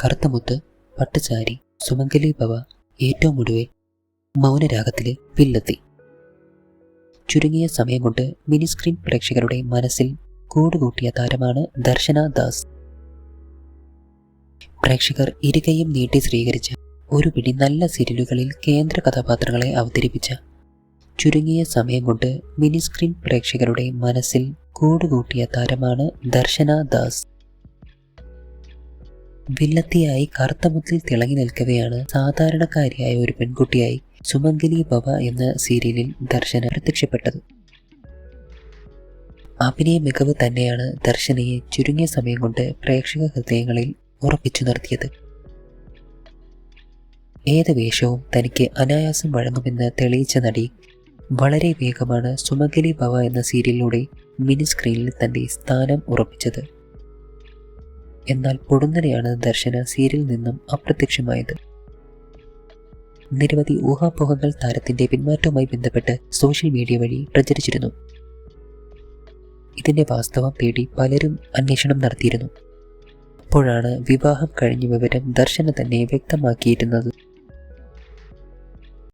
കറുത്തമുത്ത്, പട്ടുസാരി, സുമംഗലി ഭവ, ഏറ്റവും ഒടുവിൽ മൗനരാഗത്തിലെ വില്ലെത്തി. ചുരുങ്ങിയ സമയം കൊണ്ട് മിനി സ്ക്രീൻ പ്രേക്ഷകരുടെ മനസ്സിൽ കൂടുകൂട്ടിയ താരമാണ് ദർശന ദാസ്. പ്രേക്ഷകർ ഇരുകൈയും നീട്ടി സ്വീകരിച്ച ഒരു പിടി നല്ല സീരിയലുകളിൽ കേന്ദ്ര കഥാപാത്രങ്ങളെ അവതരിപ്പിച്ച ചുരുങ്ങിയ സമയം കൊണ്ട് മിനി സ്ക്രീൻ പ്രേക്ഷകരുടെ മനസ്സിൽ കൂടുകൂട്ടിയ താരമാണ് ദർശന ദാസ്. വില്ലത്തിയായി കറുത്തമുത്തിൽ തിളങ്ങി നിൽക്കവെയാണ് സാധാരണക്കാരിയായ ഒരു പെൺകുട്ടിയായി സുമംഗലി ഭവ എന്ന സീരിയലിൽ ദർശന പ്രത്യക്ഷപ്പെട്ടത്. അഭിനയ മികവ് തന്നെയാണ് ദർശനയെ ചുരുങ്ങിയ സമയം കൊണ്ട് പ്രേക്ഷക ഹൃദയങ്ങളിൽ ഉറപ്പിച്ചു നിർത്തിയത്. ഏത് വേഷവും തനിക്ക് അനായാസം വഴങ്ങുമെന്ന് തെളിയിച്ച നടി വളരെ വേഗമാണ് സുമംഗലി ഭവ എന്ന സീരിയലിലൂടെ മിനി സ്ക്രീനിൽ തന്റെ സ്ഥാനം ഉറപ്പിച്ചത്. എന്നാൽ പൊടുന്നനെയാണ് ദർശന സീരിയലിൽ നിന്നും അപ്രത്യക്ഷമായത്. നിരവധി ഊഹാപോഹങ്ങൾ താരത്തിന്റെ പിന്മാറ്റവുമായി ബന്ധപ്പെട്ട് സോഷ്യൽ മീഡിയ വഴി പ്രചരിച്ചിരുന്നു. ഇതിന്റെ വാസ്തവം തേടി പലരും അന്വേഷണം നടത്തിയിരുന്നു. അപ്പോഴാണ് വിവാഹം കഴിഞ്ഞ വിവരം ദർശന തന്നെ വ്യക്തമാക്കിയിരുന്നത്.